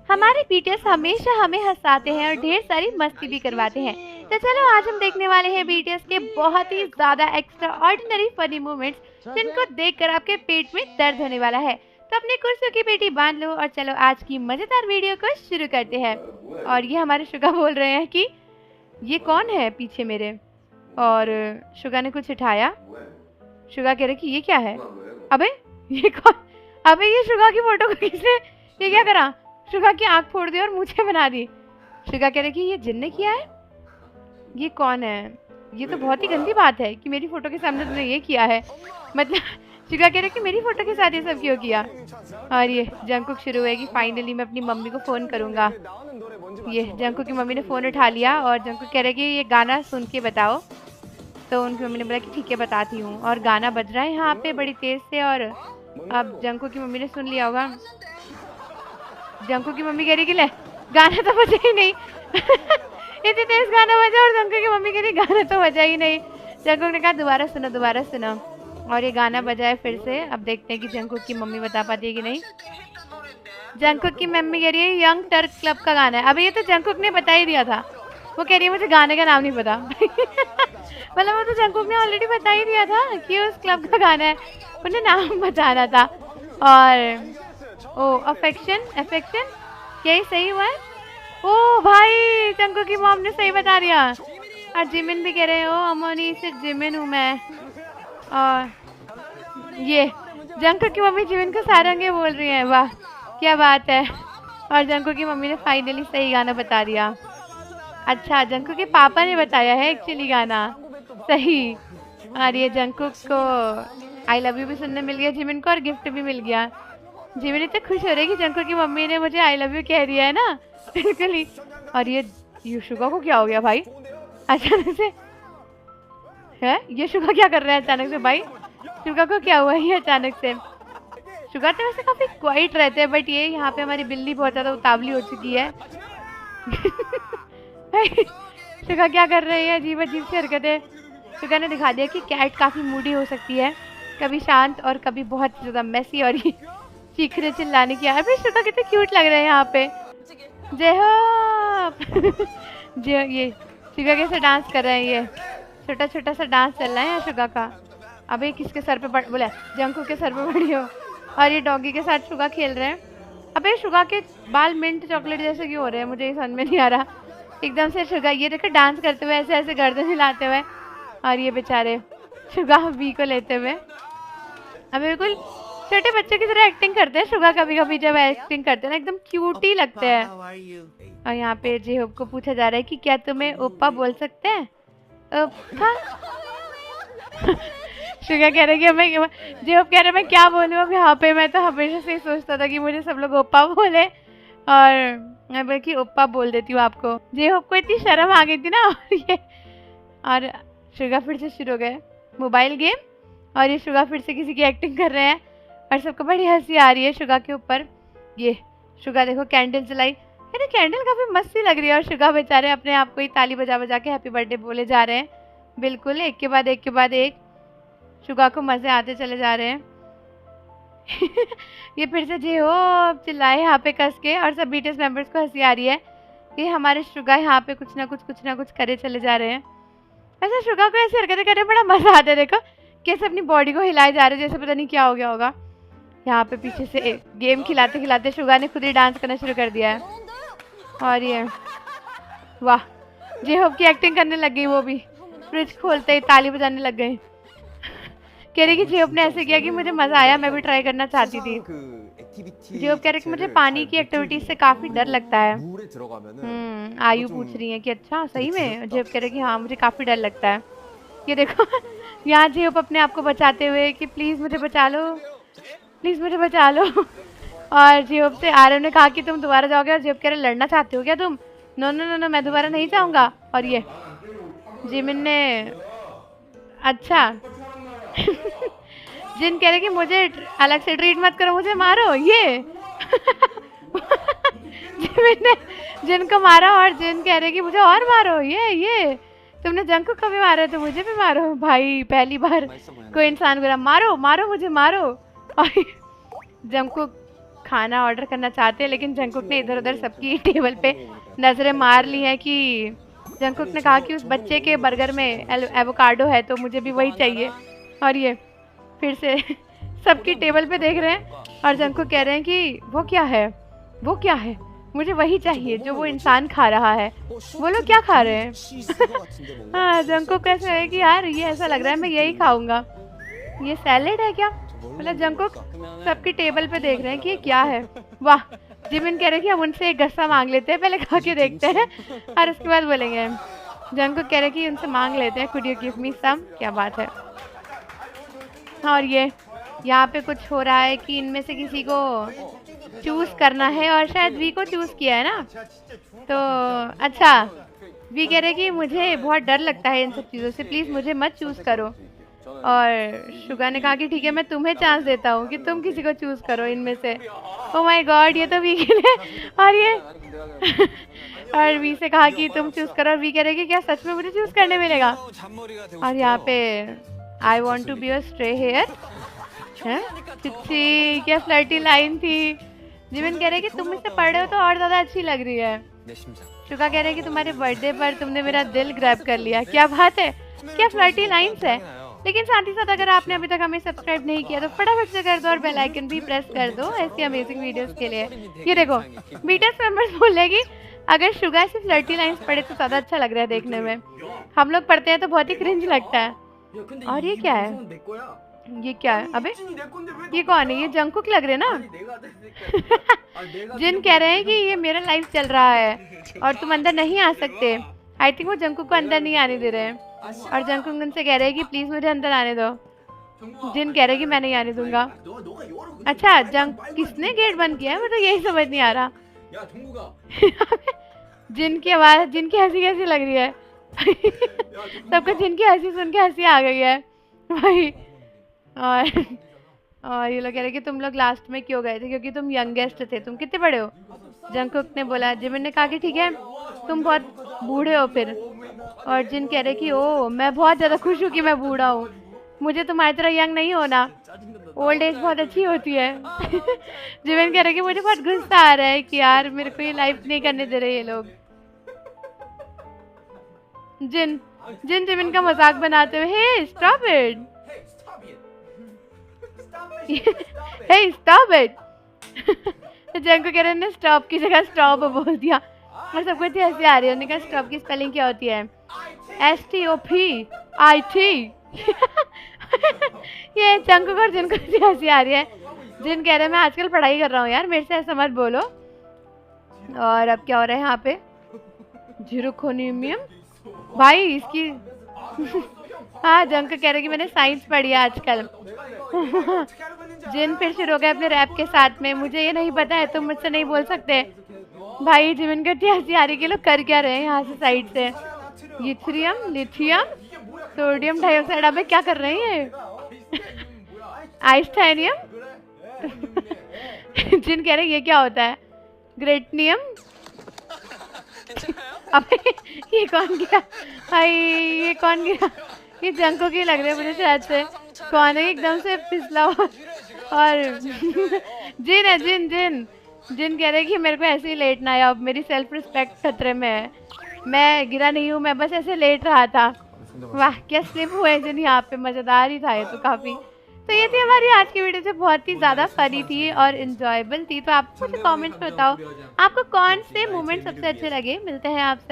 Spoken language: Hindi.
हमारे बीटीएस हमेशा हमें हंसाते हैं और ढेर सारी मस्ती भी करवाते हैं। तो चलो आज हम देखने वाले हैं बीटीएस के बहुत ही ज्यादा एक्स्ट्रा ऑर्डिनरी फनी मोमेंट्स जिनको देखकर आपके पेट में दर्द होने वाला है। तो अपनी कुर्सियों की पेटी बांध लो और चलो आज की मजेदार वीडियो को शुरू करते हैं। और ये हमारे शुगा बोल रहे हैं कि ये कौन है पीछे मेरे, और शुगा ने कुछ उठाया। शुगा कह रहे कि ये क्या है, अबे ये कौन, अबे ये शुगा की फोटो को किसने, ये क्या करा, शुगा की आंख फोड़ दी और मुझे बना दी। शुगा कह रहे कि ये जिन ने किया है, ये कौन है, ये तो बहुत ही गंदी बात है कि मेरी फोटो के सामने तुमने ये किया है। मतलब शुगा कह रहे कि मेरी फोटो के साथ ये सब क्यों किया। और ये जंकुक शुरू हुआ कि फाइनली मैं अपनी मम्मी को फ़ोन करूँगा। ये जंकुक की मम्मी ने फ़ोन उठा लिया और जंकुक कह रहे कि ये गाना सुन के बताओ। तो उनकी मम्मी ने बोला कि ठीक है बताती हूँ। और गाना बज रहा है यहाँ पे बड़ी तेज़ से, और अब जंकुक की मम्मी ने सुन लिया होगा। जंकुक की मम्मी कह रही कि ले गाना तो बजा ही नहीं इतनी तेज गाना बजा, और जंकुक की मम्मी कह रही गाना तो बजा ही नहीं। जंकुक ने कहा दोबारा सुनो दोबारा सुनो, और ये गाना बजाए फिर से। अब देखते हैं कि जंकुक की मम्मी बता पाती है कि नहीं। जंकुक की मम्मी कह रही है यंग टर्क क्लब का गाना है। अभी ये तो जंकुक ने बता ही दिया था, वो कह रही है मुझे गाने का नाम नहीं पता मतलब वो तो जंकुक ने ऑलरेडी बता ही दिया था कि उस क्लब का गाना है, उन्हें नाम बताना था। और ओ अफेक्शन अफेक्शन क्या ही सही हुआ है। ओ भाई जंकुक की मॉम ने सही बता दिया। और जिमिन भी कह रहे हो अमोनी से जिमिन हूँ मैं। और ये जंकुक की मम्मी जिमिन को सारंगे बोल रही है, वाह क्या बात है। और जंकुक की मम्मी ने फाइनली सही गाना बता दिया। अच्छा जंकुक के पापा ने बताया है एक्चुअली गाना सही। और ये जंकुक को आई लव यू भी सुनने मिल गया जिमिन को, और गिफ्ट भी मिल गया। जिमिन इतने खुश हो रहे कि जंकुक की मम्मी ने मुझे आई लव यू कह दिया है ना बिल्कुल ही। और ये शुगा को क्या हो गया भाई अचानक से, है ये शुगा क्या कर रहे हैं अचानक से भाई, शुगा को क्या हुआ ये अचानक से। शुगा तो वैसे काफी क्वाइट रहते हैं, बट ये यहाँ पे हमारी बिल्ली बहुत ज्यादा उतावली हो चुकी है शुगा क्या कर रही है, अजीब अजीब सी हरकतें। शुगा ने दिखा दिया कि कैट काफी मूडी हो सकती है, कभी शांत और कभी बहुत ज्यादा मैसी। और ये चीखने चिल्लाने की, अभी शुगा कितने क्यूट लग रहे हैं यहाँ पे। जय हो जय, ये शुगा कैसे डांस कर रहे हैं, ये छोटा छोटा सा डांस चल रहा है यहाँ शुगा का। अबे किसके सर पे पड़, बोला जंकुक के सर पे पड़ी हो। और ये डॉगी के साथ शुगा खेल रहे हैं। अबे शुगा के बाल मिंट चॉकलेट जैसे क्यों हो रहे हैं, मुझे ये समझ में नहीं आ रहा एकदम से। शुगा ये देखो डांस करते हुए ऐसे ऐसे गर्दन हिलाते हुए, और ये बेचारे शुगा बी को लेते हुए। अब बिल्कुल छोटे बच्चे की तरह एक्टिंग करते हैं शुगा, कभी कभी जब एक्टिंग करते हैं ना एकदम क्यूट ही लगते हैं। और यहाँ पे जेहोब को पूछा जा रहा है कि क्या तुम्हें ओप्पा बोल सकते हैं, ओप्पा शुगा कह रहे कि मैं, जेहोब कह रहे मैं क्या बोलूँ अब यहाँ पे, मैं तो हमेशा से ही सोचता था कि मुझे सब लोग ओप्पा बोले, और मैं बोली कि ओप्पा बोल देती हूँ आपको। जेहोब को इतनी शर्म आ गई थी ना और शुगा फिर से शुरू हो गए मोबाइल गेम, और ये शुगा फिर से किसी की एक्टिंग कर रहे हैं, और सबको बड़ी हंसी आ रही है शुगा के ऊपर। ये शुगा देखो कैंडल जलाई, अरे कैंडल काफ़ी मस्ती लग रही है, और शुगा बेचारे अपने आप को ही ताली बजा बजा के हैप्पी बर्थडे बोले जा रहे हैं। बिल्कुल एक के बाद एक के बाद एक शुगा को मज़े आते चले जा रहे हैं ये फिर से जे हो चिल्लाए यहाँ पे कस के, और सब बीटीएस मेंबर्स को हंसी आ रही है कि हमारे शुगा यहाँ पे कुछ ना कुछ करे चले जा रहे हैं। ऐसे शुगा को ऐसी हरकतें करने बड़ा मज़ा आता है, देखो कैसे अपनी बॉडी को हिलाए जा रहे हैं जैसे पता नहीं क्या हो गया होगा। यहाँ पे पीछे से गेम खिलाते खिलाते शुगा ने खुद ही डांस करना शुरू कर दिया है। और ये वाह जेहोब की एक्टिंग करने लग गई, वो भी फ्रिज खोलते ही ताली बजाने लग गई कह रही कि जेहोब ने ऐसे किया कि मुझे मज़ा आया, मैं भी ट्राई करना चाहती थी। जेहोब कह रही कि मुझे पानी की एक्टिविटीज से काफ़ी डर लगता है। आयु पूछ रही है कि अच्छा सही में। जेहोब कह रहे कि हाँ मुझे काफ़ी डर लगता है। ये देखो यहाँ जेहोब अपने आप को बचाते हुए कि प्लीज़ मुझे बचा लो, प्लीज़ मुझे बचा लो। और जेहोब से आरव ने कहा कि तुम दोबारा जाओगे, और जेहोब कह रहे लड़ना चाहते हो क्या तुम, नो नो नो नो मैं दोबारा नहीं जाऊँगा। और ये जिमिन ने अच्छा जिन कह रहे कि मुझे अलग से ट्रीट मत करो, मुझे मारो। ये जिमिन ने जिन को मारा, और जिन कह रहे कि मुझे और मारो। ये तुमने जंकुक को भी मारा तो मुझे भी मारो। भाई पहली बार कोई इंसान बोला मारो मारो मुझे मारो। और जंकुक खाना ऑर्डर करना चाहते हैं, लेकिन जंगकुक ने इधर उधर सबकी टेबल पे नज़रें मार ली हैं कि जंगकुक ने कहा कि उस बच्चे के बर्गर में एवोकाडो है तो मुझे भी वही चाहिए। और ये फिर से सबकी टेबल पे देख रहे हैं और जंगकुक कह रहे हैं कि वो क्या है, वो क्या है, मुझे वही चाहिए जो वो इंसान खा रहा है। वो लोग क्या खा रहे हैं? हाँ, जंगकुक कैसे है कि यार ये ऐसा लग रहा है मैं यही खाऊंगा। ये सैलेड है क्या? मतलब जंगकुक सबकी टेबल पे देख रहे हैं कि ये क्या है। वाह, जिमिन कह रहे हैं कि हम उनसे एक गस्सा मांग लेते हैं, पहले खा के देखते हैं और उसके बाद बोलेंगे। जंगकुक कह रहे हैं कि उनसे मांग लेते हैं, कुड यू गिव मी सम। क्या बात है। और ये यहाँ पे कुछ हो रहा है कि इनमें से किसी को चूज करना है और शायद वी को चूज किया है ना। तो अच्छा, वी कह रहे कि मुझे बहुत डर लगता है इन सब चीज़ों से, प्लीज़ मुझे मत चूज करो। और शुगा ने कहा कि ठीक है मैं तुम्हें चांस देता हूँ कि तुम किसी को चूज करो इनमें से। ओह माय गॉड, ये तो वी के लिए। और ये और वी से कहा कि तुम चूज करो और वी कह रहे कि क्या सच में मुझे चूज करने मिलेगा। और यहाँ पे I want to be a stray hair है। चिच्ची, क्या फ्लर्टी लाइन थी। जिमिन कह रहे कि तुम मुझसे पढ़ रहे हो तो और ज़्यादा अच्छी लग रही है। शुगा कह रहे कि तुम्हारे बर्थडे पर तुमने मेरा दिल ग्रैब कर लिया। क्या बात है, क्या फ्लर्टी लाइन्स है। लेकिन साथ ही साथ अगर आपने अभी तक हमें सब्सक्राइब नहीं किया तो फटाफट से कर दो और बेल आइकन भी प्रेस कर दो ऐसी अमेजिंग वीडियोस के लिए। ये देखो बीटीएस मेंबर्स बोलेगी अगर शुगा से फ्लर्टी लाइन्स पढ़े तो ज़्यादा अच्छा लग रहा है देखने में। हम लोग पढ़ते हैं तो बहुत ही क्रिंज लगता है। और ये क्या है, ये क्या है? अबे ये कौन है? ये जंगकुक लग रहे ना। जिन कह रहे हैं कि ये मेरा लाइफ चल रहा है और तुम अंदर नहीं आ सकते। आई थिंक वो जंगकुक को अंदर नहीं आने दे रहे हैं और जंगकुक उनसे कह रहे हैं कि प्लीज मुझे अंदर आने दो। जिन कह रहे हैं कि मैं नहीं आने दूंगा। अच्छा, किसने गेट बंद किया है, मतलब यही समझ नहीं आ रहा। जिन की आवाज, जिनकी हंसी कैसी लग रही है। सबको जिनकी हंसी सुन के हंसी आ गई है भाई। और ये लोग कह रहे कि तुम लोग लास्ट में क्यों गए थे, क्योंकि तुम यंगेस्ट थे। तुम कितने बड़े हो? जंगकुक ने बोला। जिमिन ने कहा कि ठीक है तुम बहुत बूढ़े हो फिर। और जिन कह रहे कि ओ मैं बहुत ज़्यादा खुश हूँ कि मैं बूढ़ा हूँ, मुझे तुम्हारी तरह यंग नहीं होना, ओल्ड एज बहुत अच्छी होती है। जिमिन कह रहे कि मुझे बहुत गुस्सा आ रहा है कि यार मेरे को ये लाइफ नहीं करने दे रहे ये लोग। जिन जिन जिमिन का मजाक बनाते हुए hey stop it, hey stop it. Jungkook कह रहे ने स्टॉप की जगह स्टॉप बोल दिया और सबको इतनी हंसी आ रही है। उन्होंने कहा स्टॉप की स्पेलिंग क्या होती है? STOP IT। ये जंगकुक और जिनको इतनी हंसी आ रही है। जिन कह रहे हैं मैं आजकल पढ़ाई कर रहा हूँ यार, मेरे से ऐसा मत बोलो। और अब क्या हो रहा है यहाँ पे? जीरोकोनियम भाई इसकी। हाँ, जंगकुक कह रहे कि मैंने साइंस पढ़ी है आजकल। जिन फिर शुरू हो गए अपने रैप के साथ में, मुझे ये नहीं पता है तुम मुझसे नहीं बोल सकते। भाई जिमिन को इतनी हंसी आ रही है कि लोग कर क्या रहे हैं यहाँ से साइड से। यूथ्रियम, लिथियम, सोडियम डाइऑक्साइड। अबे क्या कर रहे हैं ये? आइंस्टाइनियम। जिन कह रहे ये क्या होता है? ग्रेटनियम। अबे ये कौन गया भाई, ये कौन गया? ये जंगकुक ही लग रहे हैं मुझे शायद से। कौन है एकदम से फिसला हुआ? और जिन है, जिन जिन जिन कह रहे कि मेरे को ऐसे ही लेटना है, अब मेरी सेल्फ रिस्पेक्ट खतरे में है। मैं गिरा नहीं हूँ, मैं बस ऐसे लेट रहा था। वाह क्या स्लिप हुए जिन यहाँ पे, मज़ेदार ही था ये तो काफ़ी। तो ये थी हमारी आज की वीडियो जो बहुत ही ज़्यादा फनी थी और इन्जॉयबल थी। तो आप मुझे कमेंट्स में बताओ आपको कौन से मोमेंट सबसे अच्छे लगे। मिलते हैं आपसे